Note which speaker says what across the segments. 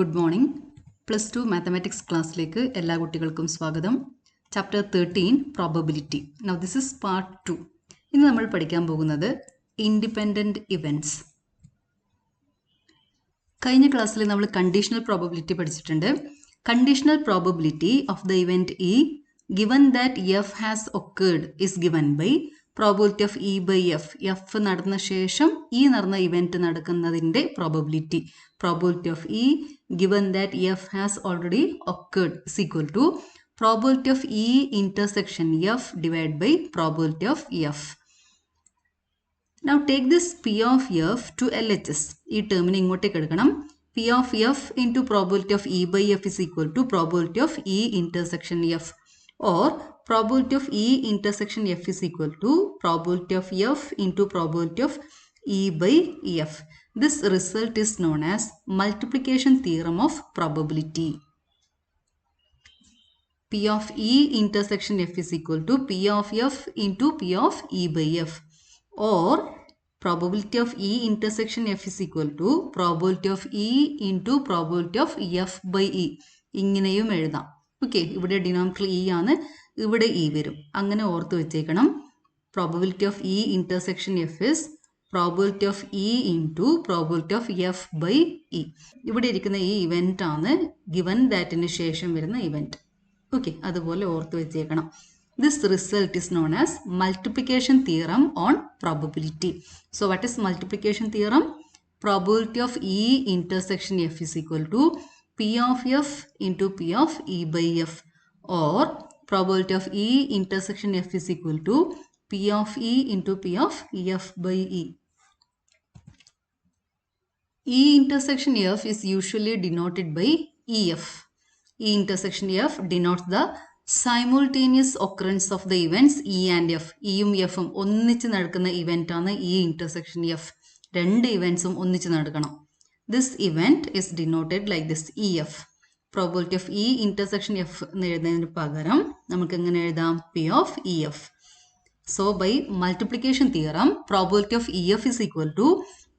Speaker 1: Good morning. +2 mathematics ക്ലാസ്സിലേക്ക് എല്ലാ കുട്ടികൾക്കും സ്വാഗതം. Chapter 13 probability. Now this is part 2. ഇന്ന് നമ്മൾ പഠിക്കാൻ പോകുന്നത് ഇൻഡിപെൻഡൻറ്റ് ഇവൻറ്റ്സ്. കഴിഞ്ഞ ക്ലാസ്സിൽ നമ്മൾ കണ്ടീഷണൽ പ്രോബബിലിറ്റി പഠിച്ചിട്ടുണ്ട്. Conditional probability of the event E given that f has occurred is given by probability of e by f. f നടന്ന ശേഷം ഈ നടന്ന event നടക്കുന്നതിൻ്റെ probability of e given that f has already occurred is equal to probability of e intersection f divided by probability of f. Now take this p of f to LHS. ഈ ടേമിനെ ഇങ്ങോട്ടേക്ക് എടുക്കണം. p of f into probability of e by f is equal to probability of e intersection f. Or probability of E intersection F is equal to probability of F into probability of E by F. This result is known as multiplication theorem of probability. P of E intersection F is equal to P of F into P of E by F. Or probability of E intersection F is equal to probability of E into probability of F by E. ഇങ്ങനെയും എഴുതാം. Okay, ഇവിടെ denominator E ആണ്, ഇവിടെ E വരും. അങ്ങനെ ഓർത്ത് വെച്ചേക്കണം. Probability of E intersection F is probability of E into probability of F by E. ഇവിടെ ഇരിക്കുന്ന ഈ ഇവൻ്റ് ആണ് ഗിവൻ ദാറ്റിന് ശേഷം വരുന്ന ഇവൻറ്റ്. ഓക്കെ, അതുപോലെ ഓർത്ത് വെച്ചേക്കണം. This result is known as multiplication theorem on probability. So what is multiplication theorem? Probability of E intersection F is equal to P of f into P of E by f, or probability of E intersection f is equal to P of E into P of f by E. E intersection f is usually denoted by EF. E intersection f denotes the simultaneous occurrence of the events E and F. E ഉം F ഉം ഒന്നിച്ച് നടക്കുന്ന event ആണ് E intersection f. രണ്ട് ഇവൻറ്റ്സും ഒന്നിച്ച് നടക്കണം. This event is denoted like this, EF. Probability of E intersection F എന്ന് എഴുതുന്നതിന് പകരം നമുക്ക് എങ്ങനെ എഴുതാം? P of EF. So by multiplication theorem, probability of EF is equal to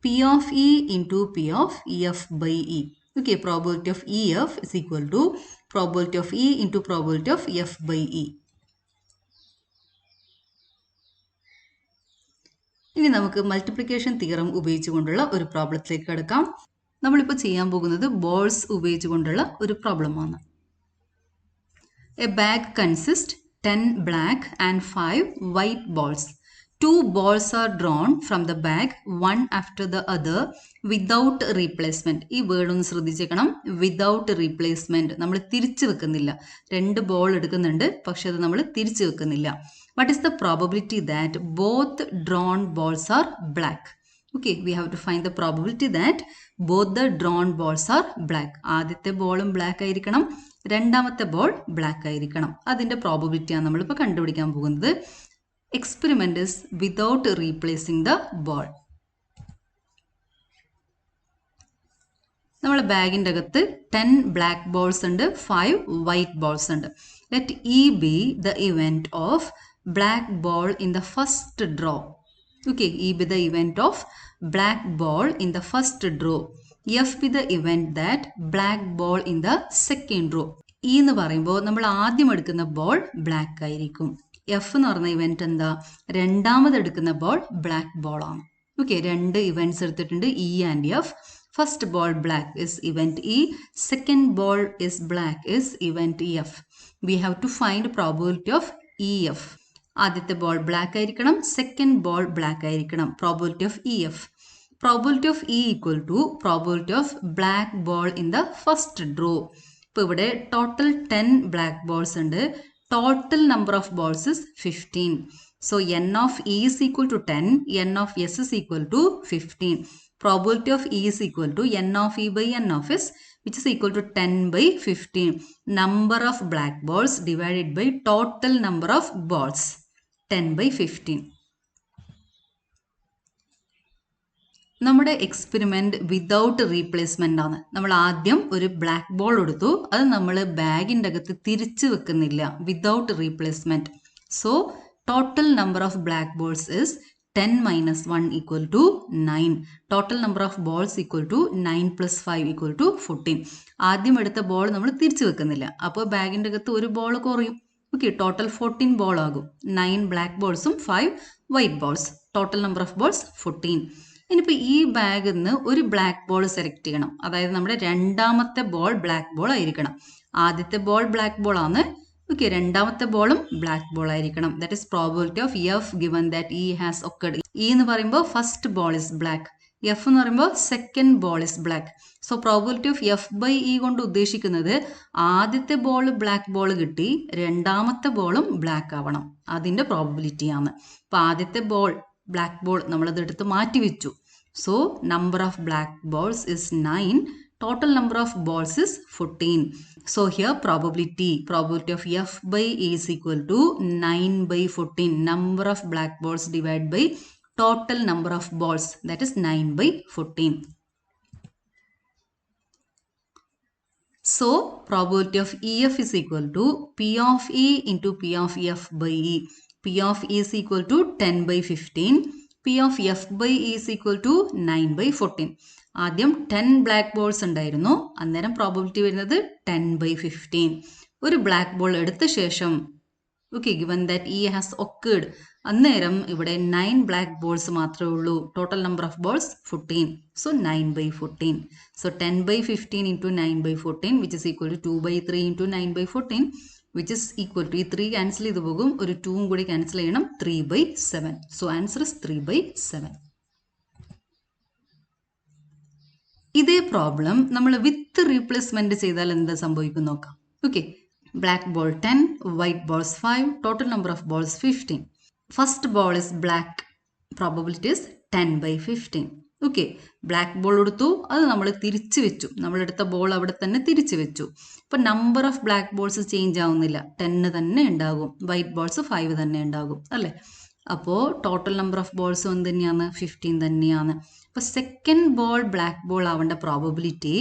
Speaker 1: P of E into P of EF by E. Okay, probability of EF is equal to probability of E into probability of F by E. ഇനി നമുക്ക് multiplication theorem ഉപയോഗിച്ചുകൊണ്ടുള്ള ഒരു പ്രോബ്ലത്തിലേക്ക് കിടക്കാം. നമ്മളിപ്പോൾ ചെയ്യാൻ പോകുന്നത് balls ഉപയോഗിച്ചുകൊണ്ടുള്ള ഒരു പ്രോബ്ലമാണ്. A bag consist 10 black and 5 white balls. 2 balls are drawn from the bag, one after the other, without replacement. ഈ വേർഡ് ഒന്ന് ശ്രദ്ധിച്ചേക്കണം. Without replacement. നമ്മൾ തിരിച്ചു വെക്കുന്നില്ല. 2 ബോൾ എടുക്കുന്നുണ്ട്, പക്ഷെ അത് നമ്മൾ തിരിച്ചു വെക്കുന്നില്ല. What is the probability that both drawn balls are black? Okay, we have to find the probability that both the drawn balls are black. ആദ്യത്തെ ബോളും ബ്ലാക്ക് ആയിരിക്കണം, രണ്ടാമത്തെ ബോൾ ബ്ലാക്ക് ആയിരിക്കണം. അതിൻ്റെ പ്രോബബിലിറ്റിയാണ് നമ്മളിപ്പോൾ കണ്ടുപിടിക്കാൻ പോകുന്നത്. Experiment is without replacing the ball. നമ്മളെ ബാഗിൻ്റെ അകത്ത് 10 ബ്ലാക്ക് ബോൾസ് ഉണ്ട്, 5 വൈറ്റ് ബോൾസ് ഉണ്ട്. Let E B the event of black ball in the first draw. Okay, E be the event of black ball in the first draw. F be the event that black ball in the second draw. E എന്ന് പറയുമ്പോൾ നമ്മൾ ആദ്യം എടുക്കുന്ന ball black ആയിരിക്കും. F എന്ന് പറഞ്ഞ event എന്താ? രണ്ടാമത് എടുക്കുന്ന ബോൾ ബ്ലാക്ക് ബോൾ ആണ്. ഓക്കെ, രണ്ട് ഇവൻറ്റ്സ് എടുത്തിട്ടുണ്ട്, E and F. First ball black is event E, second ball is black is event F. We have to find probability of E F. ആദ്യത്തെ ball black ആയിരിക്കണം, second ball black ആയിരിക്കണം. Probability of E F. Probability of E equal to probability of black ball in the first draw. ഇപ്പോൾ ഇവിടെ total 10 black balls ഉണ്ട്. Total number of balls is 15. So N of E is equal to 10, N of S is equal to 15. Probability of E is equal to n of E by n of S, which is equal to 10 by 15. Number of black balls divided by total number of balls. 10 by 15. നമ്മുടെ experiment without replacement ആണ്. നമ്മൾ ആദ്യം ഒരു black ball എടുത്തു, അത് നമ്മൾ ബാഗിൻ്റെ അകത്ത് തിരിച്ചു വെക്കുന്നില്ല. Without replacement. So total number of black balls is 10 minus 1 equal to 9. Total number of balls equal to 9 plus 5 equal to 14. ആദ്യം എടുത്ത ബോൾ നമ്മൾ തിരിച്ചു വെക്കുന്നില്ല. അപ്പോൾ ബാഗിൻ്റെ അകത്ത് ഒരു ബോൾ കുറയും. ഓക്കെ, ടോട്ടൽ 14 ബോൾ ആകും. 9 ബ്ലാക്ക് ബോൾസും 5 white balls. Total number of balls 14. ഇനിയിപ്പോൾ ഈ ബാഗിൽ നിന്ന് ഒരു ബ്ലാക്ക് ബോൾ സെലക്ട് ചെയ്യണം. അതായത് നമ്മുടെ രണ്ടാമത്തെ ബോൾ ബ്ലാക്ക് ബോൾ ആയിരിക്കണം. ആദ്യത്തെ ബോൾ ബ്ലാക്ക് ബോൾ ആണ്. ഓക്കെ, രണ്ടാമത്തെ ബോളും ബ്ലാക്ക് ബോൾ ആയിരിക്കണം. That is probability of F given that E has occurred. E എന്ന് പറയുമ്പോൾ first ball is black, F എന്ന് പറയുമ്പോൾ second ball is black. So probability of F by E കൊണ്ട് ഉദ്ദേശിക്കുന്നത് ആദ്യത്തെ ബോൾ ബ്ലാക്ക് ബോൾ കിട്ടി, രണ്ടാമത്തെ ബോളും ബ്ലാക്ക് ആവണം, അതിൻ്റെ പ്രോബിലിറ്റിയാണ്. അപ്പോൾ ആദ്യത്തെ ബോൾ ബ്ലാക്ക് ബോൾ നമ്മളത് എടുത്ത് മാറ്റി വെച്ചു. So number of black balls is 9. Total number of balls is 14. So here probability of F by E is equal to 9 by 14. Number of black balls divided by total number of balls, that is 9 by 14. So probability of EF is equal to P of E into P of F by E. P of E is equal to 10 by 15. P of F by E is equal to 9 by 14. ആദ്യം 10 black balls ഉണ്ടായിരുന്നു, അന്നേരം probability വരുന്നത് 10 by 15. ഒരു black ball എടുത്ത ശേഷം okay given that E has occurred, അന്നേരം ഇവിടെ 9 black balls മാത്രമേ ഉള്ളൂ. Total number of balls 14. So 9 by 14. So 10 by 15 into 9 by 14 which is equal to 2 by 3 into 9 by 14 which is equal to ഈ 3 cancel ചെയ്ത് പോകും, ഒരു 2 കൂടി ക്യാൻസൽ ചെയ്യണം, 3 by 7. So answer is 3 by 7. ഇതേ പ്രോബ്ലം നമ്മൾ വിത്ത് റീപ്ലേസ്മെന്റ് ചെയ്താൽ എന്താ സംഭവിക്കും നോക്കാം. Okay, black ball 10, white balls 5, total number of balls 15. First ball is black, probability is 10 by 15. Okay, black ball എടുത്തു, അത് നമ്മൾ തിരിച്ചു വെച്ചു, നമ്മളെടുത്ത ബോൾ അവിടെ തന്നെ തിരിച്ചു വെച്ചു. ഇപ്പം number of black balls change ആവുന്നില്ല, 10 തന്നെ ഉണ്ടാകും, വൈറ്റ് ബോൾസ് 5 തന്നെ ഉണ്ടാകും അല്ലേ. അപ്പോൾ ടോട്ടൽ നമ്പർ ഓഫ് ബോൾസ് എന്ത് തന്നെയാണ്, 15 തന്നെയാണ്. അപ്പോൾ സെക്കൻഡ് ബോൾ ബ്ലാക്ക് ബോൾ ആവേണ്ട പ്രോബബിലിറ്റി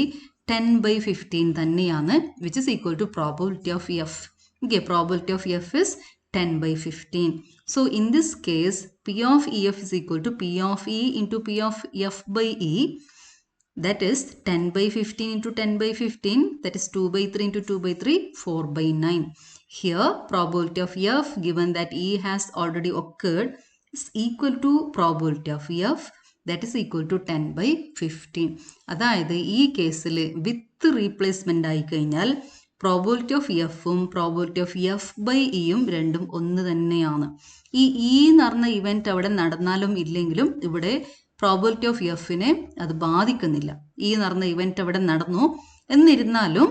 Speaker 1: 10 by 15 തന്നെയാണ്, which is equal to probability of F. Okay, probability of F is 10 by 15. So in this case P of EF is equal to P of E into P of F by E, that is 10 by 15 into 10 by 15, that is 2 by 3 into 2 by 3, 4 by 9. Here probability of F given that E has already occurred is equal to probability of F, that is equal to 10 by 15. അതായത് ഈ കേസിൽ വിത്ത് replacement ആയി കഴിഞ്ഞാൽ probability of എഫും probability of F by ഇയും രണ്ടും ഒന്ന് തന്നെയാണ്. ഈ ഇ എന്ന് പറഞ്ഞ ഇവൻറ്റ് അവിടെ നടന്നാലും ഇല്ലെങ്കിലും ഇവിടെ പ്രോബിലിറ്റി ഓഫ് എഫിനെ അത് ബാധിക്കുന്നില്ല. ഈ എന്ന് പറഞ്ഞ ഇവൻറ്റ് അവിടെ നടന്നു എന്നിരുന്നാലും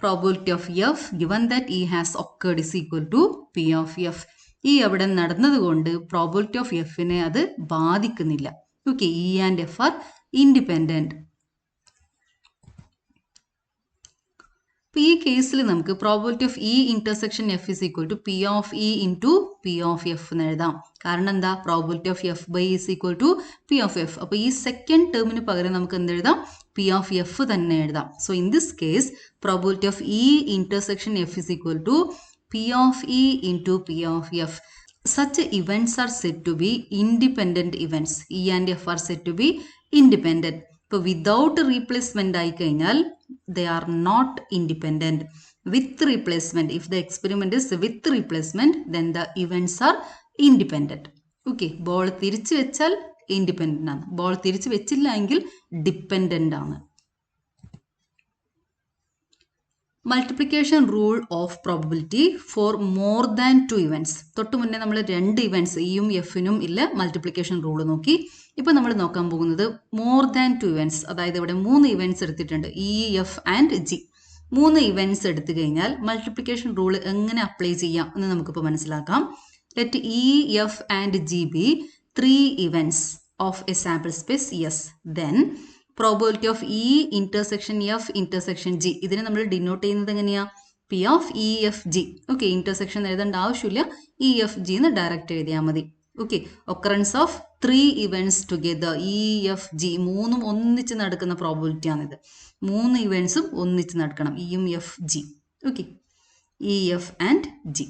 Speaker 1: probability of F given that E has occurred is equal to P of F. ഈ അവിടെ നടന്നതുകൊണ്ട് പ്രോബിലിറ്റി ഓഫ് എഫിനെ അത് ബാധിക്കുന്നില്ല. Okay, E and F are independent. അപ്പോൾ ഈ കേസിൽ നമുക്ക് probability of E intersection F is equal to P of E into P of F എന്ന് എഴുതാം. കാരണം എന്താ, probability of F by is equal to P of F. അപ്പോൾ ഈ സെക്കൻഡ് ടേമിന് പകരം നമുക്ക് എന്ത് എഴുതാം, പി ഓഫ് എഫ് തന്നെ എഴുതാം. So in this case probability of E intersection F is equal to P of E into P of F. Such events are said to be independent events. E and F are said to be independent. ഇപ്പോൾ without replacement ആയി കഴിഞ്ഞാൽ they are not independent. With replacement, if the experiment is with replacement, then the events are independent. Okay, ball തിരിച്ചു വെച്ചാൽ independent ആണ്, ball തിരിച്ചു വെച്ചില്ല എങ്കിൽ dependent ആണ്. Multiplication rule of probability for more than 2 events. തൊട്ട് മുന്നേ നമ്മൾ 2 ഇവൻറ്റ്സ് ഇയും എഫിനും ഇല്ല മൾട്ടിപ്ലിക്കേഷൻ റൂൾ നോക്കി. ഇപ്പോൾ നമ്മൾ നോക്കാൻ പോകുന്നത് മോർ ദാൻ 2 ഇവൻറ്റ്സ്, അതായത് ഇവിടെ 3 ഇവൻറ്റ്സ് എടുത്തിട്ടുണ്ട്, E, F and G. 3 events എടുത്തു കഴിഞ്ഞാൽ മൾട്ടിപ്ലിക്കേഷൻ റൂൾ എങ്ങനെ അപ്ലൈ ചെയ്യാം എന്ന് നമുക്കിപ്പോൾ മനസ്സിലാക്കാം. Let E, F and G be 3 events of a sample space S. Then probability of E intersection F intersection G, ഇതിനെ നമ്മൾ ഡിനോട്ട് ചെയ്യുന്നത് എങ്ങനെയാ, P of E F G. Okay, intersection എഴുതേണ്ട ആവശ്യമില്ല, ഇ എഫ് ജി എന്ന് direct എഴുതിയാൽ മതി. Okay, occurrence of 3 events together, E F G, 3ഉം ഒന്നിച്ച് നടക്കുന്ന പ്രോബിലിറ്റി ആണിത്. 3 ഇവൻറ്റ്സും ഒന്നിച്ച് നടക്കണം, ഇയും F G. Okay, E F and G.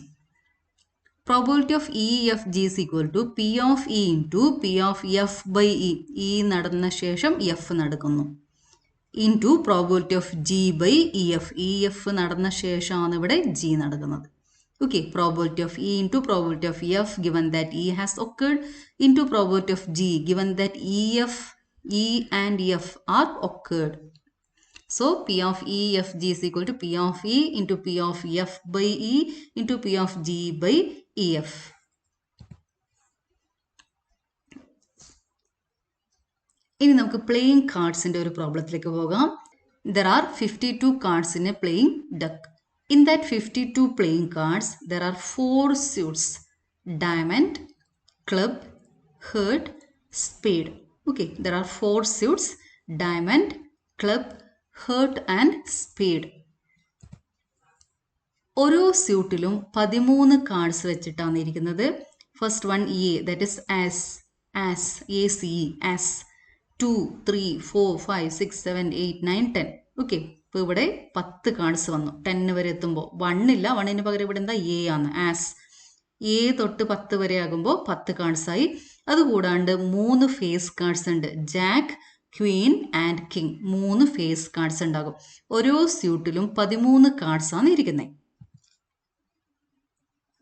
Speaker 1: Probability of EFG is equal to P of E into P of F by E. E നടന്ന ശേഷം F നടക്കുന്നു. Into probability of G by EF. EF നടന്ന ശേഷമാണ് ഇവിടെ G നടക്കുന്നത്. Okay, probability of E into probability of F given that E has occurred into probability of G given that E and F are occurred. So P of EFG is equal to P of E into P of F by E into P of G by EF. ഇനി നമുക്ക് playing കാർഡ്സിൻ്റെ ഒരു പ്രോബ്ലത്തിലേക്ക് പോകാം. There are 52 cards in a playing deck. In that 52 playing cards, there are 4 suits: diamond, club, heart, spade. Okay, there are 4 suits: diamond, club, heart and spade. ഓരോ സ്യൂട്ടിലും 13 cards വെച്ചിട്ടാണ് ഇരിക്കുന്നത്. First one A, that is as, ACE, as 2, 3, 4, 5, 6, 7, 8, 9, 10. Okay, ഇപ്പോൾ ഇവിടെ 10 cards വന്നു. 10 വരെ എത്തുമ്പോൾ 1 ഇല്ല, 1ന് പകരം ഇവിടെ എന്താ എ ആണ്, ആസ്. എ തൊട്ട് 10 വരെ ആകുമ്പോൾ 10 കാർഡ്സായി. അതുകൂടാണ്ട് 3 ഫേസ് കാർഡ്സ് ഉണ്ട്, jack, queen and king. 3 face cards ഉണ്ടാകും. ഓരോ സ്യൂട്ടിലും 13 കാർഡ്സ് ആണ് ഇരിക്കുന്നത്.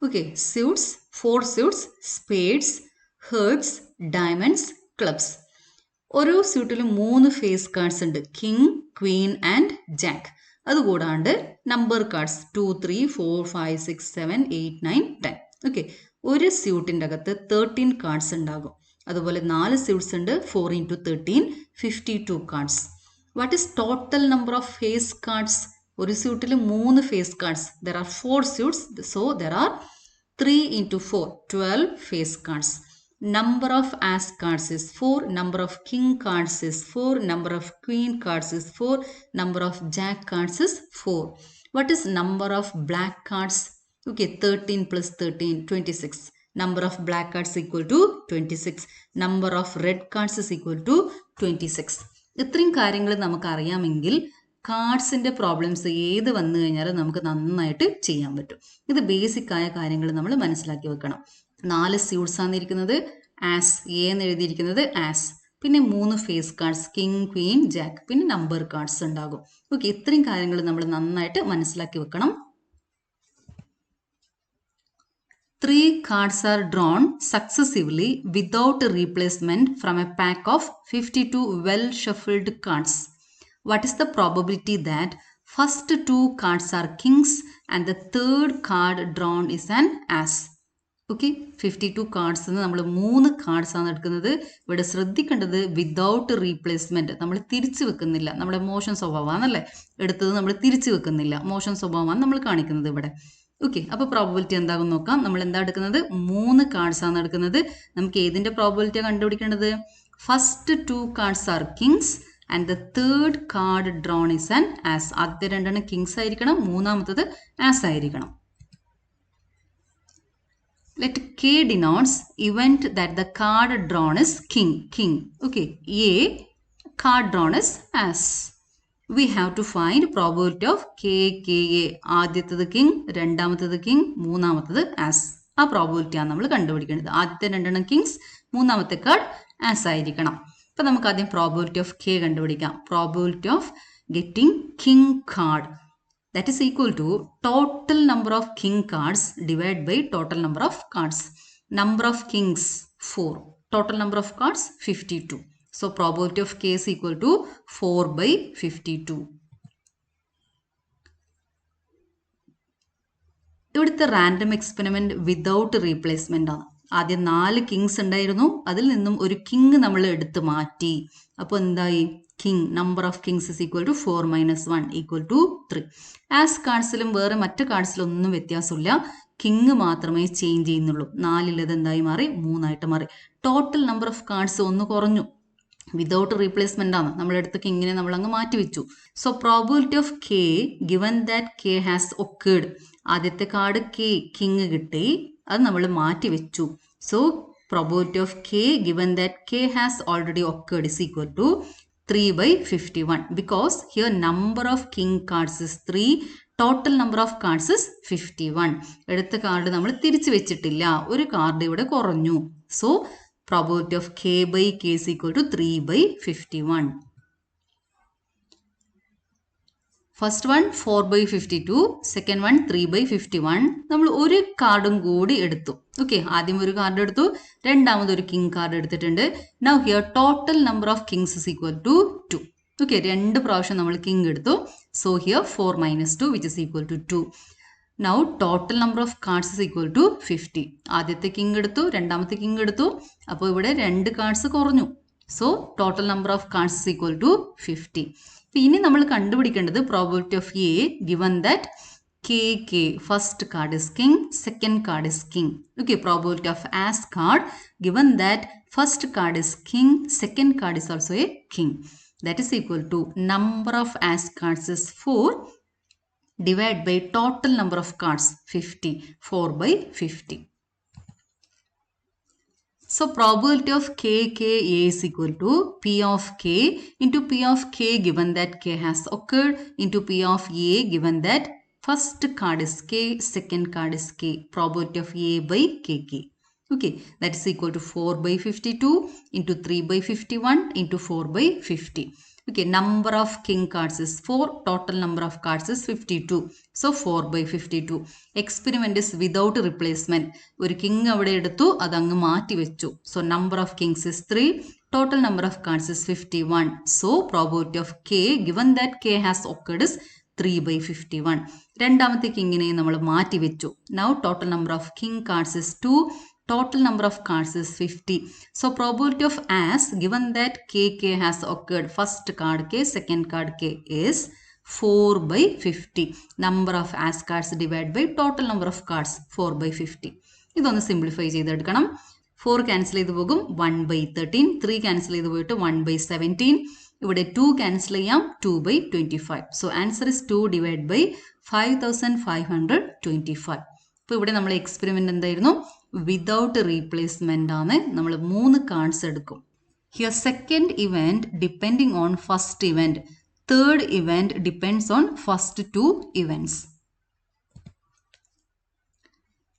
Speaker 1: Okay, suits, 4 suits, spades, hearts, diamonds, clubs. ഓരോ സ്യൂട്ടിലും 3 ഫേസ് കാർഡ്സ് ഉണ്ട്, കിങ്, ക്വീൻ ആൻഡ് ജാക്ക്. അതുകൂടാണ്ട് നമ്പർ കാർഡ്സ് 2, 3, 4, 5, 6, 7, 8, 9, 10. ഓക്കെ, ഒരു സ്യൂട്ടിൻ്റെ അകത്ത് 13 കാർഡ്സ് ഉണ്ടാകും. അതുപോലെ 4 സ്യൂട്ട്സ് ഉണ്ട്, 4 into 13, 52 cards. What is total number of face cards? ഒരു സ്യൂട്ടിൽ 3 face cards. There are 4 suits, so there are 3 into 4, 12 face cards. Number of as cards is 4, number of king cards is 4, number of queen cards is 4, number of jack cards is 4. What is number of black cards? Okay, 13 plus 13, 26. Number of black cards equal to 26. Number of red cards is equal to 26. ഇത്രയും കാര്യങ്ങൾ നമുക്ക് അറിയാമെങ്കിൽ കാർഡ്സിൻ്റെ problems ഏത് വന്നു കഴിഞ്ഞാലും നമുക്ക് നന്നായിട്ട് ചെയ്യാൻ പറ്റും. ഇത് ബേസിക് ആയ കാര്യങ്ങൾ നമ്മൾ മനസ്സിലാക്കി വെക്കണം. 4 സ്യൂട്ട്സ് ആണ് ഇരിക്കുന്നത്, ആസ്, എ എന്ന് എഴുതിയിരിക്കുന്നത് ആസ്. പിന്നെ 3 face cards, king, queen, jack. പിന്നെ നമ്പർ കാർഡ്സ് ഉണ്ടാകും. ഓക്കെ, ഇത്രയും കാര്യങ്ങൾ നമ്മൾ നന്നായിട്ട് മനസ്സിലാക്കി വെക്കണം. 3 cards are drawn successively without replacement from a pack of 52 well-shuffled cards. What is the probability that first 2 cards are kings and the third card drawn is an ass? Okay, 52 cards നമ്മൾ 3 cards ആണ് എടുക്കുന്നത്. ഇവിടെ ശ്രദ്ധിക്കേണ്ടത് without replacement, നമ്മൾ തിരിച്ചു വെക്കുന്നില്ല. നമ്മുടെ മോശം സ്വഭാവമാണല്ലേ എടുത്തത്, നമ്മൾ തിരിച്ചു വെക്കുന്നില്ല. മോശം സ്വഭാവമാണ് നമ്മൾ കാണിക്കുന്നത് ഇവിടെ. ഓക്കെ, അപ്പോൾ പ്രോബബിലിറ്റി എന്താകും നോക്കാം. നമ്മൾ എന്താ എടുക്കുന്നത്? 3 കാർഡ്സ് ആണ് എടുക്കുന്നത്. നമുക്ക് ഏതിന്റെ പ്രോബബിലിറ്റിയാണ് കണ്ടുപിടിക്കേണ്ടത്? First 2 cards R Kings and the third card drone is an as. ആദ്യത്തെ 2 കിങ്സ് ആയിരിക്കണം, മൂന്നാമത്തത് ആസ് ആയിരിക്കണം. Let K denotes event that the card drawn is king. Okay, A, card drawn is as. We have to find probability of KA. ആദ്യത്തത് king, രണ്ടാമത്തത് king, മൂന്നാമത്തത് as. ആ probability ആണ് നമ്മൾ കണ്ടുപിടിക്കേണ്ടത്. ആദ്യത്തെ 2 കിങ്സ്, മൂന്നാമത്തെ കാർഡ് ആസ് ആയിരിക്കണം. അപ്പം നമുക്ക് ആദ്യം പ്രോബബിലിറ്റി ഓഫ് K കണ്ടുപിടിക്കാം. Probability of getting king card, that is equal to total number of king cards divided by total number of cards. Number of kings 4, total number of cards 52. So probability of K is equal to 4 by 52. ഇവിടുത്തെ random experiment without replacement ആണ്. ആദ്യം 4 Kings ഉണ്ടായിരുന്നു, അതിൽ നിന്നും ഒരു king നമ്മൾ എടുത്ത് മാറ്റി. അപ്പോൾ എന്തായി? King, number of kings is equal to 4 minus 1 equal to 3. As കാർഡ്സിലും വേറെ മറ്റ് കാർഡ്സിലൊന്നും വ്യത്യാസമില്ല, കിങ് മാത്രമേ ചേഞ്ച് ചെയ്യുന്നുള്ളൂ. 4 എന്തായി മാറി? 3 മാറി. ടോട്ടൽ നമ്പർ ഓഫ് കാർഡ്സ് ഒന്ന് കുറഞ്ഞു. വിതൗട്ട് റീപ്ലേസ്മെന്റ് ആണ്, നമ്മളെടുത്ത കിങ്ങിനെ നമ്മൾ അങ്ങ് മാറ്റി വെച്ചു. So probability of K given that K has occurred, ആദ്യത്തെ കാർഡ് കെ, കിങ് കിട്ടി, അത് നമ്മൾ മാറ്റി വെച്ചു. So probability of K given that K has already occurred is equal to 3 by 51, because here number of king cards is 3, total number of cards is 51. എടുത്ത card നമ്മൾ തിരിച്ചു വെച്ചിട്ടില്ല, ഒരു കാർഡ് ഇവിടെ കുറഞ്ഞു. So probability of k by k is equal to 3 by 51. First one 4 by 52, second one 3 by 51. നമ്മൾ ഒരു കാർഡും കൂടി എടുത്തു. ഓക്കെ, ആദ്യം ഒരു കാർഡ് എടുത്തു, രണ്ടാമത് ഒരു കിങ് കാർഡ് എടുത്തിട്ടുണ്ട്. Now here total number of kings is equal to 2. Okay, രണ്ട് പ്രാവശ്യം നമ്മൾ കിങ് എടുത്തു. So here 4 minus 2 which is equal to 2. Now total number of cards is equal to 50. ആദ്യത്തെ കിങ് എടുത്തു, രണ്ടാമത്തെ കിങ് എടുത്തു, അപ്പോൾ ഇവിടെ രണ്ട് കാർഡ്സ് കുറഞ്ഞു. So total number of cards is equal to 50. ഇനി നമ്മൾ കണ്ടുപിടിക്കേണ്ടത് probability of A given that K first card is king, second card is king. Okay, probability of ace card given that first card is king, second card is also a king. That is equal to number of as cards is 4 divided by total number of cards 50. 4 by 50. So probability of k is equal to P of k into P of k given that k has occurred into P of a given that first card is k, second card is k. Probability of a by kk. Okay, that is equal to 4 by 52 into 3 by 51 into 4 by 50. Okay, number of king cards is 4, total number of cards is 52. So 4 by 52. Experiment is without replacement. ഒരു king അവിടെ എടുത്തു, അതങ്ങ് മാറ്റി വെച്ചു. So number of kings is 3, total number of cards is 51. So probability of k given that k has occurred is 3 by 51. രണ്ടാമത്തെ കിങ്ങിനെ നമ്മൾ മാറ്റി വെച്ചു. Now total number of king cards is 2. Total number of cards is 50. So probability of as given that k has occurred, first card k, second card k is 4 by 50. Number of as cards divided by total number of cards 4 by 50. ഇതൊന്ന് simplify ചെയ്തെടുക്കണം. 4 cancel ചെയ്ത് പോകും, 1 by 13. 3 cancel ചെയ്ത് പോയിട്ട് 1 by 17. ഇവിടെ 2 cancel ചെയ്യാം, 2 by 25. So answer is 2 divided by 5525. അപ്പോൾ ഇവിടെ നമ്മൾ എക്സ്പെരിമെന്റ് എന്തായിരുന്നു? വിതൗട്ട് റീപ്ലേസ്മെന്റ് ആണ്. നമ്മൾ 3 കാർഡ്സ് എടുക്കും. Here second event depending on first event, third event depends on first 2 events.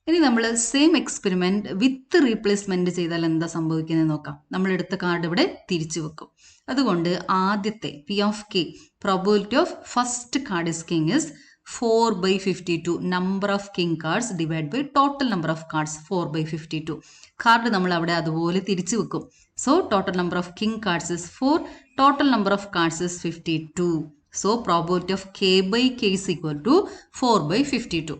Speaker 1: ഇനി നമ്മൾ സെയിം എക്സ്പെരിമെന്റ് വിത്ത് റീപ്ലേസ്മെന്റ് ചെയ്താൽ എന്താ സംഭവിക്കുന്നത് നോക്കാം. നമ്മൾ എടുത്ത കാർഡ് ഇവിടെ തിരിച്ചു വെക്കും. അതുകൊണ്ട് ആദ്യത്തെ P of K, probability of first card is king is 4 by 52. Number of king cards divided by total number of cards 4 by 52. Card നമ്മൾ അവിടെ അതുപോലെ തിരിച്ചു വെക്കും. So total number of king cards is 4. Total number of cards is 52. So probability of k by k is equal to 4 by 52.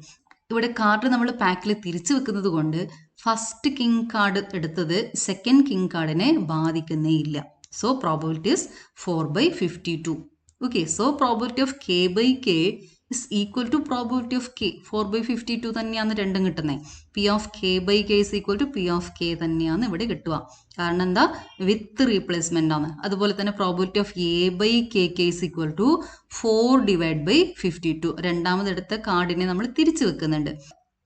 Speaker 1: ഇവിടെ card നമ്മൾ പാക്കിൽ തിരിച്ചു വെക്കുന്നത് കൊണ്ട് ഫസ്റ്റ് കിങ് കാർഡ് എടുത്തത് സെക്കൻഡ് കിങ് കാർഡിനെ ബാധിക്കുന്നേ ഇല്ല. So probability is 4 by 52. Okay, so probability of k by k is equal to probability of k. 4 by 52 തന്നെയാണ് രണ്ടും കിട്ടുന്നത്. P of k by k is equal to P of k തന്നെയാണ് ഇവിടെ കിട്ടുക. കാരണം എന്താ? വിത്ത് replacement ആണ്. അതുപോലെ തന്നെ probability of a by k is equal to 4 divided by 52. രണ്ടാമതെടുത്ത കാർഡിനെ നമ്മൾ തിരിച്ചു വെക്കുന്നുണ്ട്.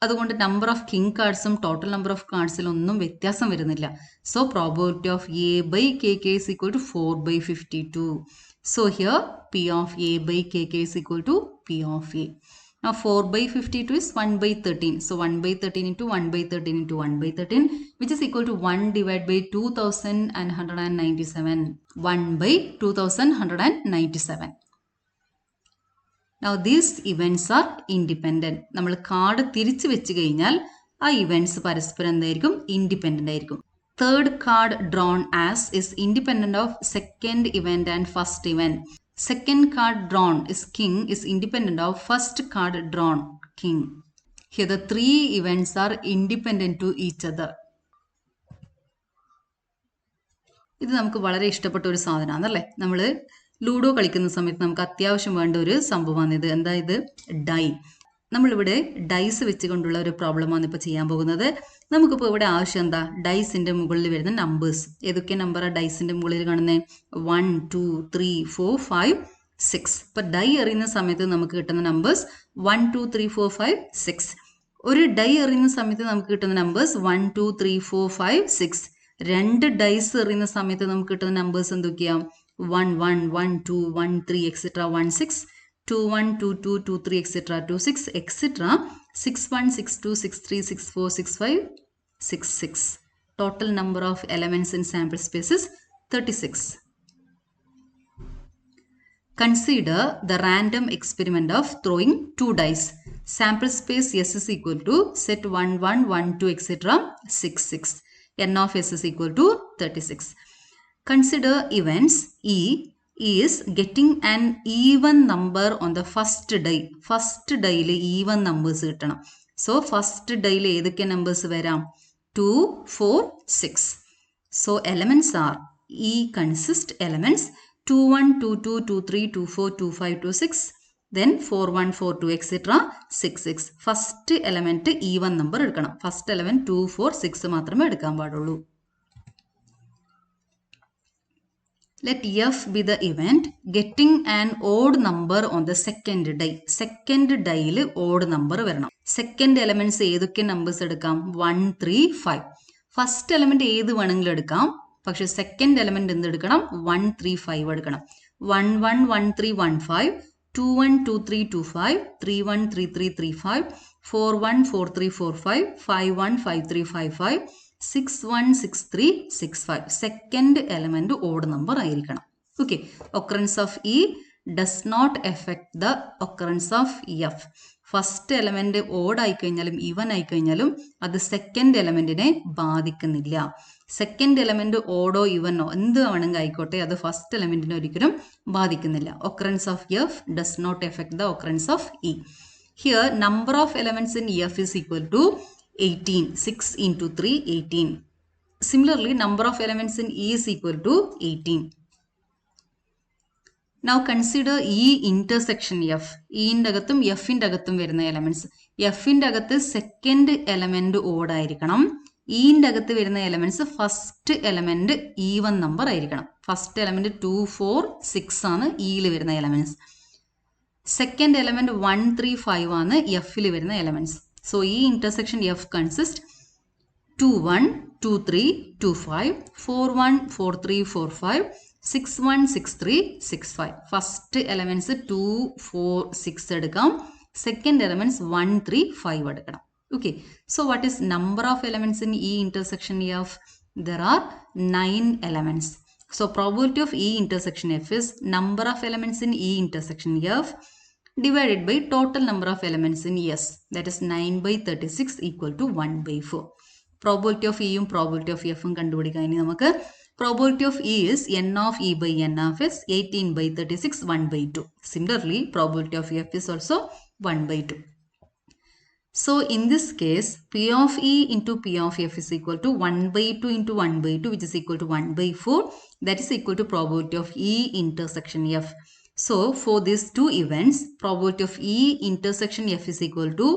Speaker 1: അതുകൊണ്ട് നമ്പർ ഓഫ് കിങ് കാർഡ്സും ടോട്ടൽ നമ്പർ ഓഫ് കാർഡ്സിലൊന്നും വ്യത്യാസം വരുന്നില്ല. So probability of a by k is equal to 4 by 52. So here P of a by k is equal to P of a. Now 4 by 52 is 1 by 13. So 1 by 13 into 1 by 13 into 1 by 13 which is equal to 1 divided by 2197. 1 by 2197. Now these events are independent. നമ്മൾ card തിരിച്ചു വെച്ച് കഴിഞ്ഞാൽ ആ events പരസ്പരം എന്തായിരിക്കും? Independent ആയിരിക്കും. Third card drawn as is independent of second event and first event. Second card drawn is king is independent of first card drawn king. Here the 3 events are independent to each other. ഇത് നമുക്ക് വളരെ ഇഷ്ടപ്പെട്ട ഒരു സാധനമാണ് അല്ലേ? നമ്മൾ ludo കളിക്കുന്ന സമയത്ത് നമുക്ക് അത്യാവശ്യം വേണ്ട ഒരു സംഭവമാണ് ഇത്. എന്താ ഇത്? ഡൈ. നമ്മളിവിടെ ഡൈസ് വെച്ചുകൊണ്ടുള്ള ഒരു പ്രോബ്ലമാണ് ഇപ്പോൾ ചെയ്യാൻ പോകുന്നത്. നമുക്കിപ്പോൾ ഇവിടെ ആവശ്യം എന്താ? ഡൈസിൻ്റെ മുകളിൽ വരുന്ന നമ്പേഴ്സ്. ഏതൊക്കെ നമ്പറാണ് ഡൈസിൻ്റെ മുകളിൽ കാണുന്നത്? 1 2 3 4 5 6. ഇപ്പോൾ ഡൈ എറിയുന്ന സമയത്ത് നമുക്ക് കിട്ടുന്ന നമ്പേഴ്സ് 1 2 3 4 5 6. ഒരു ഡൈ എറിയുന്ന സമയത്ത് നമുക്ക് കിട്ടുന്ന നമ്പേഴ്സ് 1 2 3 4 5 6. 2 ഡൈസ് എറിയുന്ന സമയത്ത് നമുക്ക് കിട്ടുന്ന നമ്പേഴ്സ് എന്തൊക്കെയാണ്? 1 1 1 2 1 3 etcetera 1 6. 2 1 2 2 2 3 etc. 2 6 etc. 6 1 6 2 6 3 6 4 6 5 6 6. Total number of elements in sample space is 36. Consider the random experiment of throwing 2 dice. Sample space S is equal to set 1 1 1 2 etc. 6 6. N of S is equal to 36. Consider events E is getting an even number on the first die. First die le even numbers കിട്ടണം. So first die le ഏതൊക്കെ numbers വരാം? 2, 4, 6. So elements are E consist elements 2, 1, 2, 2, 2, 3, 2, 4, 2, 5, 2, 6. Then 4, 1, 4, 2 etc. 6, 6. First element even number എടുക്കണം. First element 2, 4, 6 മാത്രമേ എടുക്കാൻ പാടുള്ളൂ. Let F be the event getting an odd number on the second die. Second die odd number വരണം. Second elements ഏതൊക്കെ numbers എടുക്കാം? 1, 3, 5. First element ഏത് വേണമെങ്കിലും എടുക്കാം. പക്ഷെ second element എന്ത് എടുക്കണം? 1, 3, 5 എടുക്കണം. 1, 1, 1, 3, 1, 5. 2, 1, 2, 3, 2, 5. 3, 1, 3, 3, 3, 5. 4, 1, 4, 3, 4, 5. 5, 1, 5, 3, 5, 5. 6, 1, 6, 3, 6, 5. Second element odd number ആയിരിക്കണം. Okay. Occurrence of E does not affect the occurrence of F. First element odd ആയിക്കഴിഞ്ഞാലും even ആയിക്കഴിഞ്ഞാലും അത് second elementനെ ബാധിക്കുന്നില്ല. Second element ഓഡോ ഇവനോ എന്ത് ആണെങ്കിൽ ആയിക്കോട്ടെ അത് ഫസ്റ്റ് എലമെന്റിനെ ഒരിക്കലും ബാധിക്കുന്നില്ല. Occurrence of F does not affect the occurrence of E. Here number of elements in F is equal to 18. 6 into 3, 18. Similarly, number of elements in E is equal to 18. Now consider E intersection F. E ന്റെ അകത്തും F ന്റെ അകത്തും വരുന്ന elements. F ന്റെ അകത്ത് second element odd ആയിരിക്കണം. E ന്റെ അകത്ത് വരുന്ന elements first element even number ആയിരിക്കണം. ഫസ്റ്റ് എലമെന്റ് 2, 4, 6 ആണ് ഇയിൽ വരുന്ന എലമെന്റ്സ്. സെക്കൻഡ് എലമെന്റ് 1, 3, 5 ആണ് എഫിൽ വരുന്ന elements. So E intersection F consists 2, 1, 2, 3, 2, 5, 4, 1, 4, 3, 4, 5, 6, 1, 6, 3, 6, 5. First elements 2, 4, 6 എടുക്കാം. Second elements 1, 3, 5 എടുക്കണം. Okay. So what is number of elements in E intersection F? There are 9 elements. So probability of E intersection F is number of elements in E intersection F divided by total number of elements in S. That is 9 by 36 equal to 1 by 4. Probability of E യും probability of F ഉം കണ്ടുപിടിക്കാൻ ഇനി നമുക്ക് probability of E is n of E by n of S, 18 by 36, 1 by 2. Similarly, probability of F is also 1 by 2. So in this case, P of E into P of F is equal to 1 by 2 into 1 by 2, which is equal to 1 by 4. That is equal to probability of E intersection F. So for these two events, probability of E intersection F is equal to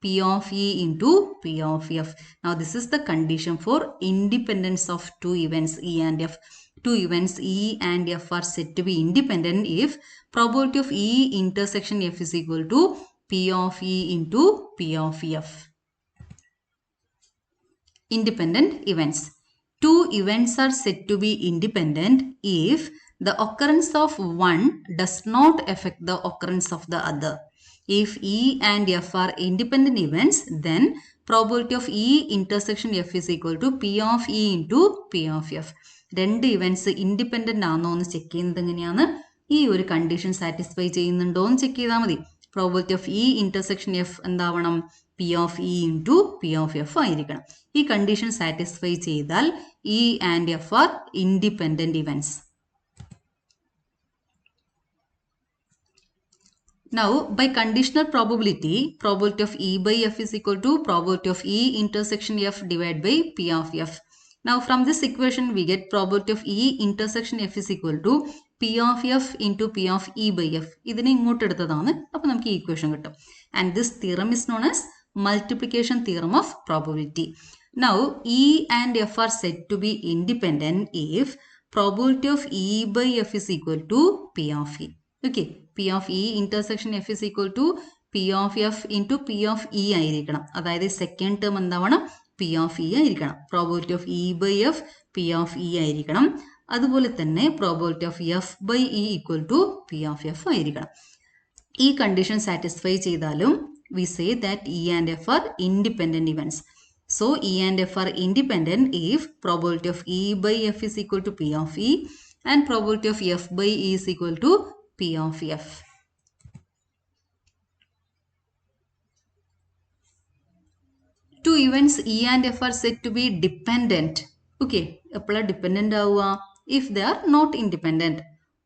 Speaker 1: P of E into P of F. Now this is the condition for independence of two events E and F. Two events E and F are said to be independent if probability of E intersection F is equal to P of E into P of F. Independent events. Two events are said to be independent if the occurrence of one does not affect the occurrence of the other. If E and F are independent events, then probability of E intersection F is equal to P of E into P of F. രണ്ട് events independent ആണോ എന്ന് check ചെയ്യുന്നത് എങ്ങനെയാണ്? ഈ ഒരു condition satisfy ചെയ്യുന്നുണ്ടോ എന്ന് check ചെയ്താൽ മതി. Probability of E intersection F എന്താവണം? P of E into P of F ആയിരിക്കണം. ഈ കണ്ടീഷൻ സാറ്റിസ്ഫൈ ചെയ്താൽ E and F are independent events. Now, by conditional probability, probability of E by F is equal to probability of E intersection F divided by P of F. Now, from this equation, we get probability of E intersection F is equal to P of F into P of E by F. ഇതിനെ ഇങ്ങോട്ട് എടുത്തതാണ്. അപ്പോൾ നമുക്ക് ഈ equation കിട്ടും. And this theorem is known as multiplication theorem of probability. Now, E and F are said to be independent if probability of E by F is equal to P of E. Okay. P of E intersection F is equal to P of F into P of E ആയിരിക്കണം. അതായത് second term എന്താവണം? P of E ആയിരിക്കണം. Probability of E by F P of E ആയിരിക്കണം. അതുപോലെ തന്നെ probability of F by E equal to P of F ആയിരിക്കണം. ഈ condition satisfy ചെയ്താലും we say that E and F are independent events. So E and F are independent if probability of E by F is equal to P of E and probability of F by E is equal to P of F. Two events E and F are said to be dependent. Okay, apply dependent if they are not independent,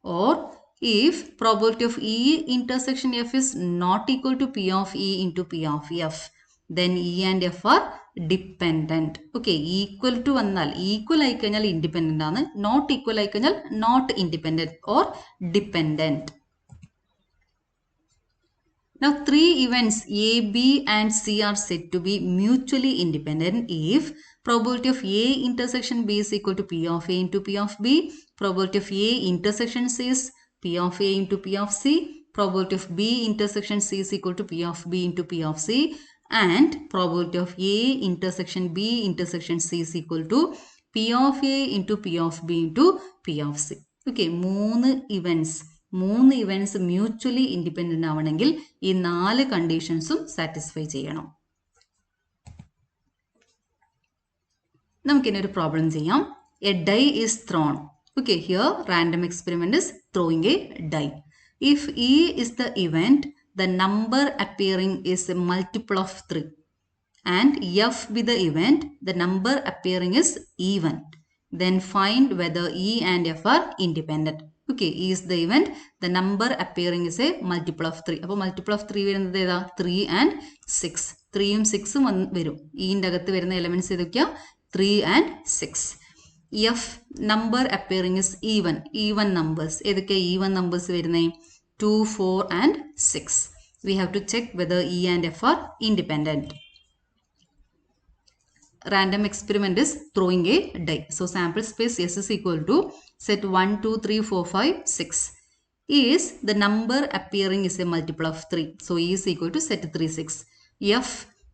Speaker 1: or if probability of E intersection F is not equal to P of E into P of F, then E and F are dependent. Okay, equal to vannal equal ആയിക്കഴിഞ്ഞാൽ independent ആണ്, not equal ആയിക്കഴിഞ്ഞാൽ not independent or dependent. Now, three events A, B and C are said to be mutually independent if probability of A intersection B is equal to P of A into P of B, probability of A intersection C is P of A into P of C, probability of B intersection C is equal to P of B into P of C, and probability of A intersection B intersection C is equal to P of A into P of B into P of C. Okay, മൂന്ന് events mutually independent ആവണമെങ്കിൽ ഈ 4 കണ്ടീഷൻസും satisfy ചെയ്യണം. നമുക്കിനി ഒരു problem ചെയ്യാം. A die is thrown. Okay, here random experiment is throwing a die. If E is the event, the number appearing is a multiple of 3 and F be the event, the number appearing is even. Then find whether E and F are independent. Okay, E is the event, the number appearing is a multiple of 3. അപ്പോൾ multiple of 3 വരുന്നത് ഏതാ? 3 and 6. 3ഉം 6ഉം വരും. ഈൻ്റെ അകത്ത് വരുന്ന elements ഏതൊക്കെയാ? 3 and 6. F number appearing is even numbers. ഏതൊക്കെയാ even numbers വരുന്നത്? 2, 4 and 6. We have to check whether E and F are independent. Random experiment is throwing a die. So sample space S is equal to set 1, 2, 3, 4, 5, 6. Is the number appearing is a multiple of 3. So E is equal to set 3, 6. F,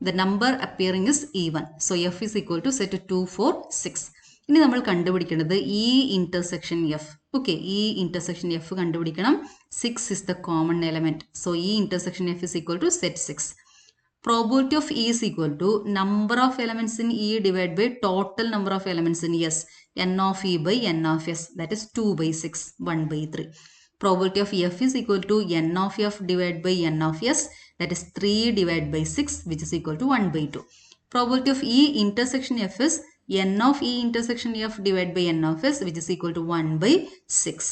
Speaker 1: the number appearing is even. So F is equal to set 2, 4, 6. ഇനി നമ്മൾ കണ്ടുപിടിക്കേണ്ടത് E intersection F. Okay, E intersection F കണ്ടുപിടിക്കണം. 6 is the common element. So E intersection F is equal to set 6. Probability of E is equal to number of elements in E divided by total number of elements in S. N of E by N of S. That is 2 by 6, 1 by 3. Probability of F is equal to N of F divided by N of S. That is 3 divided by 6, which is equal to 1 by 2. Probability of E intersection F is N of E intersection F divided by N of S, which is equal to 1 by 6.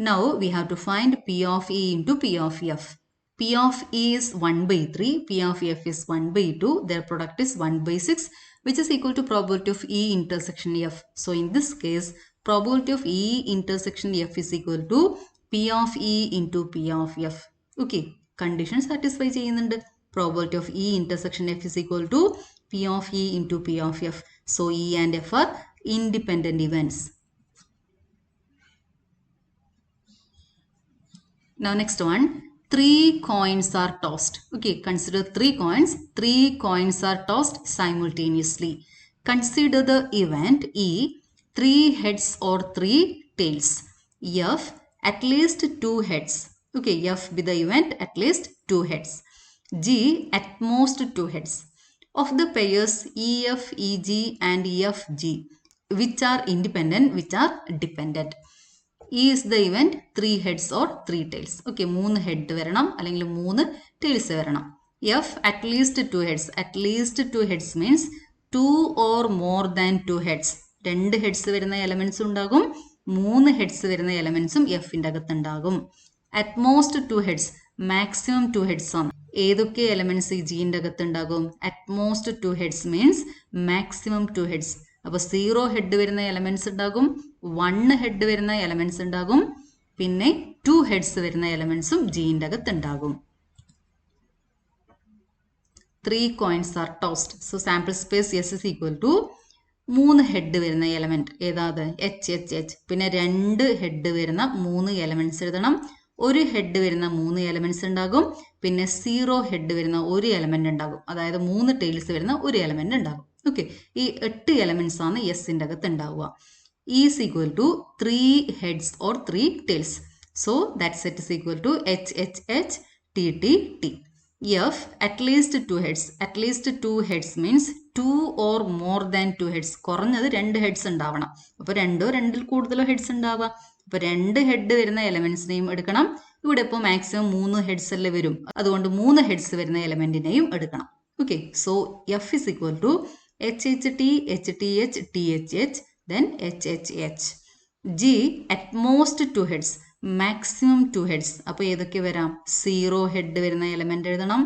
Speaker 1: Now we have to find P of E into P of F. P of E is 1 by 3, P of F is 1 by 2, their product is 1 by 6, which is equal to probability of E intersection F. So in this case, probability of E intersection F is equal to P of E into P of F. Okay, condition satisfy ചെയ്യുന്നുണ്ട്. Probability of E intersection F is equal to P of E into P of F. So E and F are independent events. Now next one. 3 coins are tossed. Okay, consider 3 coins. 3 coins are tossed simultaneously. Consider the event E, 3 heads or 3 tails. F, at least 2 heads. Okay, F be the event, at least 2 heads. G, at most 2 heads. Of the pairs EF, EG and EFG, which are independent, which are dependent. E is the event, 3 heads or 3 tails. Okay, 3 head വരണം അല്ലെങ്കിൽ 3 tails വരണം. F, at least 2 heads. At least 2 heads means 2 or more than 2 heads. 2 heads വരുന്ന elements ഉണ്ടാകും, 3 heads വരുന്ന എലമെന്റ്സും Fന്റെ അകത്ത് ഉണ്ടാകും. At most 2 heads, maximum 2 heads ആണ്. ഏതൊക്കെ എലമെന്റ്സ് ഈ ജീൻ്റെ അകത്ത് ഉണ്ടാകും? At most 2 heads means maximum 2 heads. അപ്പോൾ 0 ഹെഡ് വരുന്ന എലമെന്റ്സ് ഉണ്ടാകും, 1 ഹെഡ് വരുന്ന എലമെന്റ്സ് ഉണ്ടാകും, പിന്നെ 2 ഹെഡ്സ് വരുന്ന എലമെന്റ്സും ജീൻ്റെ അകത്ത് ഉണ്ടാകും. 3 coins are tossed. So sample space S is equal to 3 head വരുന്ന എലമെന്റ് ഏതാത്? H, H, H. പിന്നെ 2 ഹെഡ് വരുന്ന 3 എലമെന്റ്സ് എഴുതണം. 1 ഹെഡ് വരുന്ന 3 എലമെന്റ്സ് ഉണ്ടാകും, പിന്നെ 0 ഹെഡ് വരുന്ന 1 എലമെന്റ് ഉണ്ടാകും. അതായത് 3 ടെയിൽസ് വരുന്ന 1 എലമെന്റ് ഉണ്ടാകും. ഓക്കെ, ഈ 8 എലമെന്റ്സ് ആണ് എസിൻ്റെ അകത്ത് ഉണ്ടാവുക. E is equal to 3 heads or 3 tails. So that set is equal to H, H, H, T, T, T. F, at least 2 heads. At least 2 heads means 2 or more than 2 heads. കുറഞ്ഞത് 2 heads ഉണ്ടാവണം. അപ്പോൾ 2 കൂടുതലോ heads ഉണ്ടാവുക. അപ്പോൾ 2 head വരുന്ന എലമെന്റ്സിനെയും എടുക്കണം. ഇവിടെ ഇപ്പോൾ മാക്സിമം 3 ഹെഡ്സ് അല്ലേ വരും. അതുകൊണ്ട് 3 ഹെഡ്സ് വരുന്ന എലമെന്റിനെയും എടുക്കണം. Okay, so F is equal to HHT, HTH, THH, then HHH. G, at most 2 heads. Maximum 2 heads. അപ്പോൾ ഏതൊക്കെ വരാം? 0 ഹെഡ് വരുന്ന എലമെന്റ് എഴുതണം.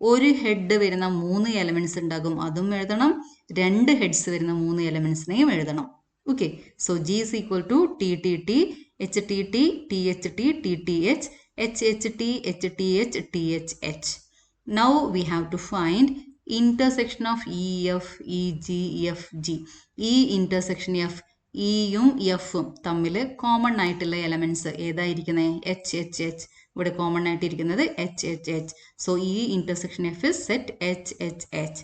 Speaker 1: 1 ഹെഡ് വരുന്ന 3 എലമെന്റ്സ് ഉണ്ടാകും, അതും എഴുതണം. 2 ഹെഡ്സ് വരുന്ന 3 എലമെന്റ്സിനെയും എഴുതണം. Okay, so G is equal to TTT, HTT, THT, TTH, HHT, HTH, THH. Now we have to find intersection of EF, EG, FG. E intersection F, ഇയും എഫും തമ്മിൽ കോമൺ ആയിട്ടുള്ള എലമെന്റ്സ് ഏതായിരിക്കുന്നത്? H H H. ഇവിടെ common ആയിട്ടിരിക്കുന്നത് H H H. So E intersection F is set H H H.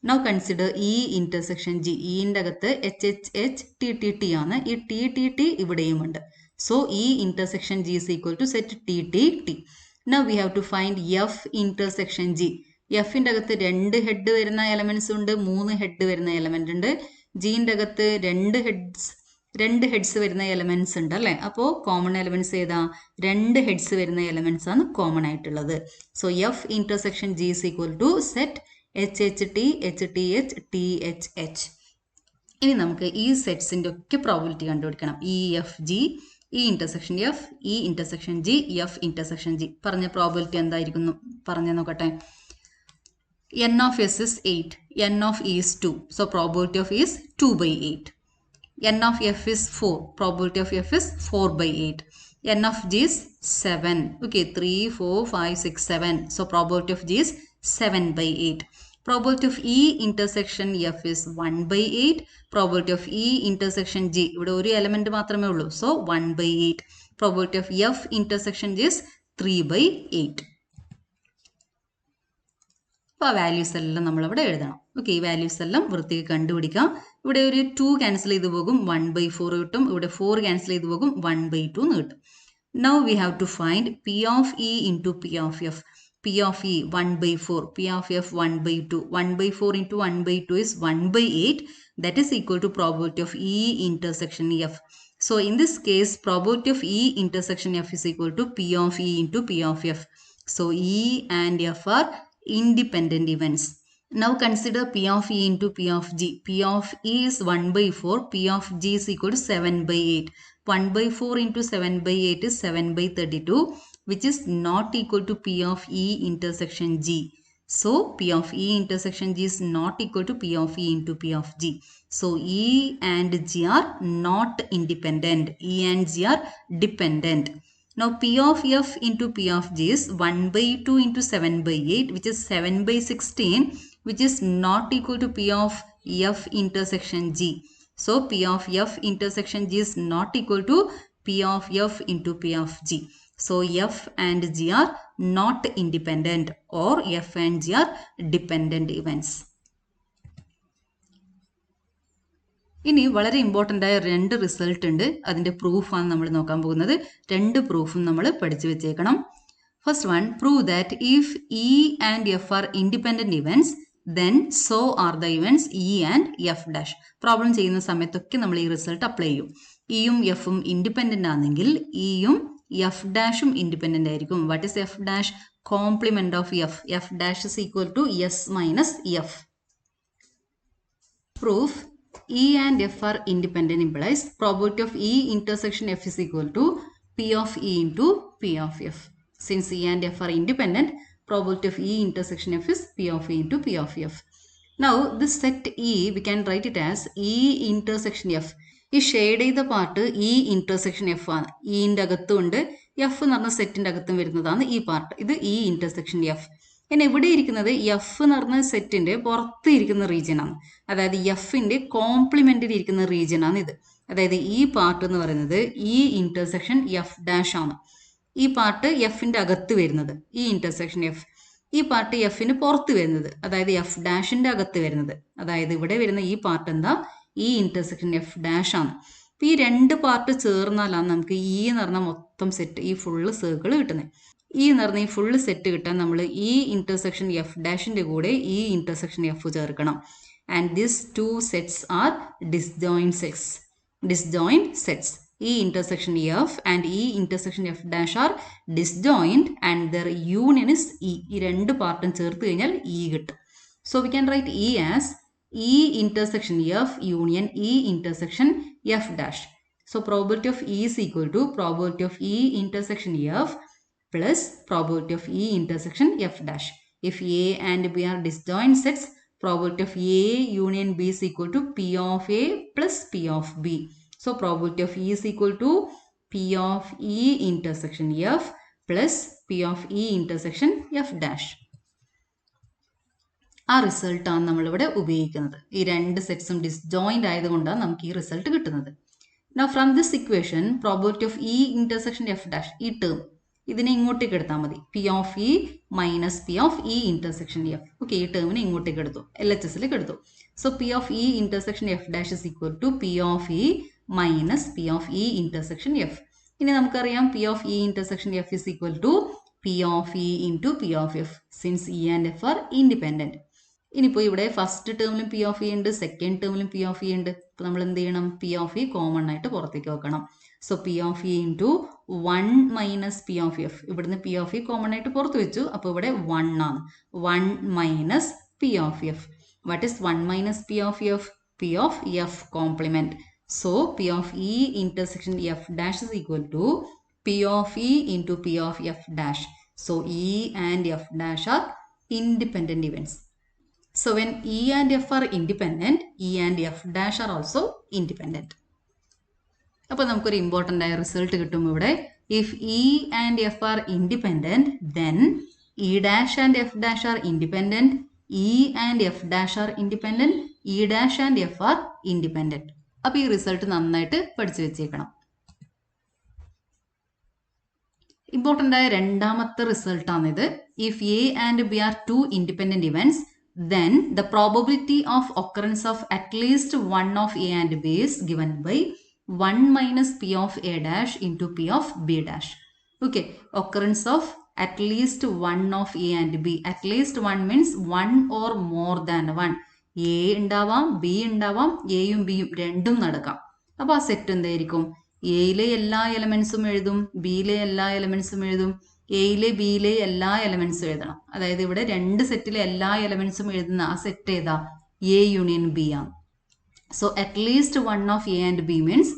Speaker 1: Now consider E intersection G. ഇന്റെ അകത്ത് H H H T T T ആണ്. ഈ ടി ടി ടി ഇവിടെയും ഉണ്ട്. So E intersection G is equal to set T T T. Now we have to find F intersection G. എഫിന്റെ അകത്ത് 2 head വരുന്ന elements ഉണ്ട്, 3 ഹെഡ് വരുന്ന element ഉണ്ട്. ജിന്റെ അകത്ത് 2 ഹെഡ്സ് വരുന്ന എലമെന്റ്സ് ഉണ്ട് അല്ലേ? അപ്പോൾ കോമൺ എലമെന്റ്സ് ഏതാ? 2 ഹെഡ്സ് വരുന്ന എലമെന്റ്സ് ആണ് കോമൺ ആയിട്ടുള്ളത്. So F intersection G is equal to set H H T, H T H, T H H. ഇനി നമുക്ക് ഈ സെറ്റ്സിന്റെ ഒക്കെ പ്രോബിലിറ്റി കണ്ടുപിടിക്കണം. E F G, E intersection F, E intersection G, F intersection G. പറഞ്ഞ probability എന്തായിരിക്കുന്നു പറഞ്ഞു നോക്കട്ടെ. n of s is 8, n of e is 2, so probability of e is 2/8. n of f is 4, probability of f is 4/8. n of g is 7, okay, 3, 4, 5, 6, 7, so probability of g is 7/8. Probability of e intersection f is 1/8. Probability of e intersection g, ഇവിടെ ഒരു element മാത്രമേ ഉള്ളൂ, so 1/8. Probability of f intersection g is 3/8. അപ്പോൾ ആ values എല്ലാം നമ്മളവിടെ എഴുതണം. Okay, ഈ വാല്യൂസ് എല്ലാം വൃത്തിക്ക് കണ്ടുപിടിക്കാം. ഇവിടെ ഒരു 2 ക്യാൻസൽ ചെയ്ത് പോകും, 1/4 കിട്ടും. ഇവിടെ 4 ക്യാൻസൽ ചെയ്ത് പോകും, 1/2 എന്ന് കിട്ടും. Now we have to find P of E into P of F. P of E 1/4, P of F 1/2. 1/4 into 1/2 is 1/8. That is equal to probability of E intersection F. So in this case, probability of E intersection F is equal to P of E into P of F. So E and F are independent events. Now consider P of E into P of G. P of E is 1/4. P of G is equal to 7/8. 1/4 into 7/8 is 7/32, which is not equal to P of E intersection G. So P of E intersection G is not equal to P of E into P of G. So E and G are not independent. E and G are dependent. Now P of F into P of G is 1/2 into 7/8, which is 7/16, which is not equal to P of F intersection G. So P of F intersection G is not equal to P of F into P of G. So F and G are not independent, or F and G are dependent events. ഇനി വളരെ important ആയ 2 result ഉണ്ട്. അതിൻ്റെ പ്രൂഫാണ് നമ്മൾ നോക്കാൻ പോകുന്നത്. 2 പ്രൂഫും നമ്മൾ പഠിച്ചു വെച്ചേക്കണം. First one, prove that if E and F are independent events, then so are the events E and F dash. Problem ചെയ്യുന്ന സമയത്തൊക്കെ നമ്മൾ ഈ റിസൾട്ട് അപ്ലൈ ചെയ്യും. ഇയും എഫും ഇൻഡിപെൻഡൻ്റ് ആണെങ്കിൽ ഇയും എഫ് ഡാഷും ഇൻഡിപെൻഡൻ്റ് ആയിരിക്കും. What is F dash? Complement of F. F dash is equal to S minus F. Proof E and F are independent implies probability of E intersection F is equal to P of E into P of F. Since E and F are independent, probability of E intersection F is P of E into P of F. Now this set E, we can write it as E intersection F. ഈ shade ചെയ്ത part E intersection F ആണ്. ഇന്റെ അകത്തും ഉണ്ട്, F എന്ന് പറഞ്ഞ സെറ്റിന്റെ അകത്തും വരുന്നതാണ് ഈ പാർട്ട്. ഇത് E intersection F. ഇനി ഇവിടെ ഇരിക്കുന്നത് എഫ് എന്ന് പറഞ്ഞ സെറ്റിന്റെ പുറത്ത് ഇരിക്കുന്ന റീജിയൻ ആണ്. അതായത് എഫിന്റെ കോംപ്ലിമെന്റിൽ ഇരിക്കുന്ന റീജിയൻ ആണ് ഇത്. അതായത് ഈ പാർട്ട് എന്ന് പറയുന്നത് ഈ ഇന്റർസെക്ഷൻ എഫ് ഡാഷ് ആണ്. ഈ പാർട്ട് എഫിന്റെ അകത്ത് വരുന്നത് ഈ ഇന്റർസെക്ഷൻ എഫ്. ഈ പാർട്ട് എഫിന് പുറത്ത് വരുന്നത്, അതായത് എഫ് ഡാഷിന്റെ അകത്ത് വരുന്നത്. അതായത് ഇവിടെ വരുന്ന ഈ പാർട്ട് എന്താ? ഈ ഇന്റർസെക്ഷൻ എഫ് ഡാഷ് ആണ്. ഈ 2 പാർട്ട് ചേർന്നാലാണ് നമുക്ക് ഈ എന്ന് പറഞ്ഞ മൊത്തം സെറ്റ്, ഈ ഫുള്ള് സർക്കിൾ കിട്ടുന്നത്. ഈ എന്ന് പറഞ്ഞ ഈ ഫുള്ള് സെറ്റ് കിട്ടാൻ നമ്മൾ ഈ ഇന്റർസെക്ഷൻ എഫ് ഡാഷിൻ്റെ കൂടെ ഈ ഇന്റർസെക്ഷൻ എഫ് ചേർക്കണം. And this two sets R disjoint sets. Disjoint sets. ഈ ഇന്റർസെക്ഷൻ എഫ് ആൻഡ് ഈ intersection F dash R disjoint and there union is E. ഈ രണ്ട് പാർട്ടും ചേർത്ത് കഴിഞ്ഞാൽ ഇ കിട്ടും. So we can write E as E intersection F union E intersection F dash. So probability of E is equal to probability of E intersection F plus probability of E intersection F dash. If A and B are disjoint sets, probability of A union B is equal to P of A plus P of B. So probability of E is equal to P of E intersection F plus P of E intersection F dash. ആ റിസൾട്ടാണ് നമ്മളിവിടെ ഉപയോഗിക്കുന്നത്. ഈ രണ്ട് സെറ്റ്സും disjoint ആയതുകൊണ്ടാണ് നമുക്ക് ഈ result കിട്ടുന്നത്. Now from this equation, probability of E intersection F dash, ഈ ടേം ഇതിനെ ഇങ്ങോട്ടേക്ക് എടുത്താൽ മതി. P of E minus P of E intersection F. Okay, ഈ ടേമിനെ ഇങ്ങോട്ടേക്ക് എടുത്തു, LHSലേക്ക് എടുത്തു. So P of E intersection F dash is equal to P of E minus P of E intersection F. ഇനി നമുക്കറിയാം P of E intersection F is equal to P of E into P of F since E and F are independent. ഇനിയിപ്പോൾ ഇവിടെ first ടേമിലും P of E ഉണ്ട്, second ടേമിലും P of E ഉണ്ട്. അപ്പോൾ നമ്മൾ എന്ത് ചെയ്യണം? പി ഓഫ് ഇ കോമൺ ആയിട്ട് പുറത്തേക്ക് വെക്കണം. So P of E into 1 minus P of F. ഇവിടുന്ന് പി ഓഫ് ഇ കോമൺ ആയിട്ട് പുറത്ത് വെച്ചു. അപ്പോൾ ഇവിടെ 1 ആണ്. 1 minus P of F. What is 1 minus P of F? P of F complement. So P of E intersection F dash is equal to P of E into P of F dash. So E and F dash are independent events. So when E and F are independent, E and F dash are also independent. അപ്പോൾ നമുക്കൊരു important ആയ result കിട്ടും ഇവിടെ. If E and F are independent, then E dash and F dash are independent, E and F dash are independent, E dash and F are independent. അപ്പോൾ ഈ result നന്നായിട്ട് പഠിച്ചു വെച്ചേക്കണം. ഇമ്പോർട്ടൻ്റ് ആയ രണ്ടാമത്തെ റിസൾട്ടാണിത്. If A and B are two independent events, then the probability of occurrence of at least one of A and B is given by 1 minus P of A dash into P of B dash. Okay, occurrence of at least one of A and B. At least one means one or more than one. A ഉണ്ടാവാം, B ഉണ്ടാവാം, എയും ബിയും രണ്ടും നടക്കാം. അപ്പോൾ ആ set എന്തായിരിക്കും? എയിലെ എല്ലാ എലമെൻസും എഴുതും, ബിയിലെ എല്ലാ എലമെൻസും എഴുതും, എയിലെ ബിയിലെ എല്ലാ എലമെൻസും എഴുതണം. അതായത് ഇവിടെ രണ്ട് സെറ്റിലെ എല്ലാ എലമെൻസും എഴുതുന്ന ആ സെറ്റ് ഏതാ? എ യൂണിയൻ ബി ആണ്. So at least one of A and B means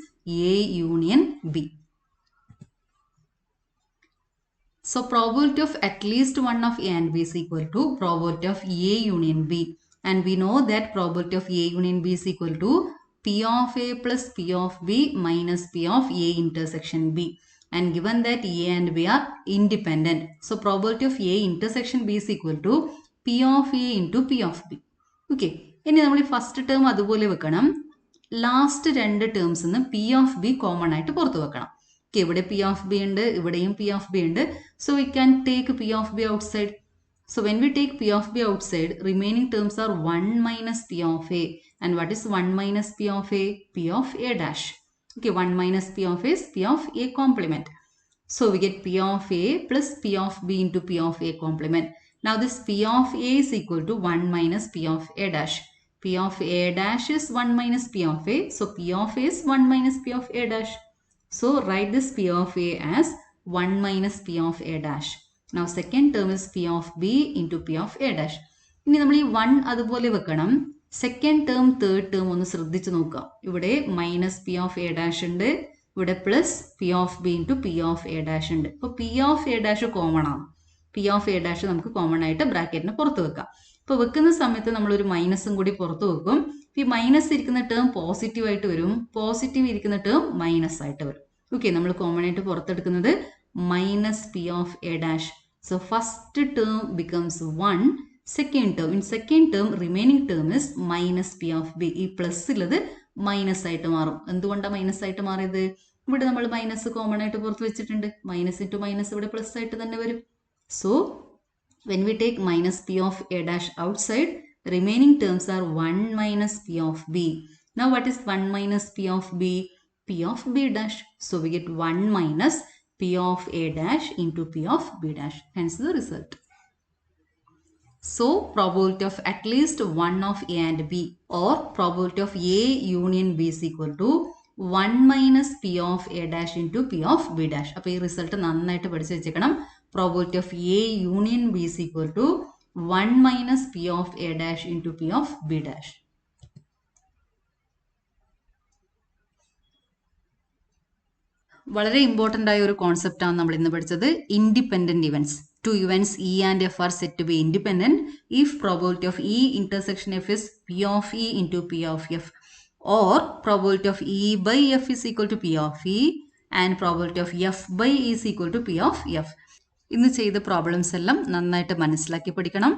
Speaker 1: A union B. So probability of at least one of A and B is equal to probability of A union B. And we know that probability of A union B is equal to P of A plus P of B minus P of A intersection B. And given that A and B are independent, so probability of A intersection B is equal to P of A into P of B. Okay, ഇനി നമ്മൾ ഈ first term അതുപോലെ വെക്കണം. Last രണ്ട് terms P of B common ആയിട്ട് പുറത്ത് വെക്കണം. Okay, ഇവിടെ P of B ഉണ്ട്, ഇവിടെയും P of B ഉണ്ട്. So we can take P of B outside. So when we take P of B outside, remaining terms are 1 minus P of A. And what is 1 minus P of A? P of A dash. Okay, 1 minus P of A is P of A complement. So we get P of A plus P of B into P of A complement. Now this P of A is equal to 1 minus P of A dash. P of A dash is 1 minus P of A. So P of A is 1 minus P of A dash. So write this P of A as 1 minus P of A dash. Now second term is P of B into P of A dash. ഇനി നമ്മൾ ഈ 1 അതുപോലെ വെക്കണം. Second term third term ഒന്ന് ശ്രദ്ധിച്ച് നോക്കുക. ഇവിടെ minus P of A dash ഉണ്ട്, ഇവിടെ plus P of B into P of A dash ഉണ്ട്. അപ്പോൾ P of A dash common ആണ്. പി ഓഫ് എ ഡാഷ് നമുക്ക് കോമൺ ആയിട്ട് ബ്രാക്കറ്റിന് പുറത്ത് വെക്കാം. അപ്പോൾ വെക്കുന്ന സമയത്ത് നമ്മളൊരു മൈനസും കൂടി പുറത്ത് വെക്കും. ഈ മൈനസ് ഇരിക്കുന്ന ടേം പോസിറ്റീവ് ആയിട്ട് വരും, പോസിറ്റീവ് ഇരിക്കുന്ന ടേം മൈനസ് ആയിട്ട് വരും. ഓക്കെ, നമ്മൾ കോമൺ ആയിട്ട് പുറത്തെടുക്കുന്നത് minus P of A dash. So first term becomes 1. Second term, in second term remaining term is minus P of B. ഈ പ്ലസ് ഉള്ളത് മൈനസ് ആയിട്ട് മാറും. എന്തുകൊണ്ടാണ് മൈനസ് ആയിട്ട് മാറിയത്? ഇവിടെ നമ്മൾ മൈനസ് കോമൺ ആയിട്ട് പുറത്ത് വെച്ചിട്ടുണ്ട്. മൈനസ് ഇൻറ്റു മൈനസ് ഇവിടെ പ്ലസ് ആയിട്ട് തന്നെ വരും. So when we take minus P of A dash outside, remaining terms R 1 minus P of B. Now what is 1 minus P of B? P of B dash. So we get 1 minus P of A dash into P of B dash. Hence the result. So probability of at least one of A and B or probability of A union B is equal to 1 minus P of A dash into P of B dash. അപ്പോൾ ഈ result നന്നായിട്ട് പഠിച്ചു വെച്ചേക്കണം. Probability of A union B is equal to 1 minus P of A dash into P of B dash. വളരെ important ആയ ഒരു കോൺസെപ്റ്റാണ് നമ്മൾ ഇന്ന് പഠിച്ചത്. Independent events. Two events E and F are said to be independent if probability of E intersection F is P of E into P of F, or probability of E by F is equal to P of E and probability of F by E is equal to P of F. ഇന്ന് ചെയ്ത problems എല്ലാം നന്നായിട്ട് മനസ്സിലാക്കി പഠിക്കണം.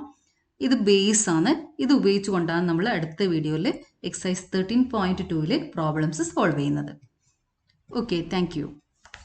Speaker 1: ഇത് base ആണ്. ഇത് ഉപയോഗിച്ചുകൊണ്ടാണ് നമ്മൾ അടുത്ത വീഡിയോയിൽ എക്സസൈസ് 13.2 പ്രോബ്ലംസ് സോൾവ് ചെയ്യുന്നത്. Okay, thank you.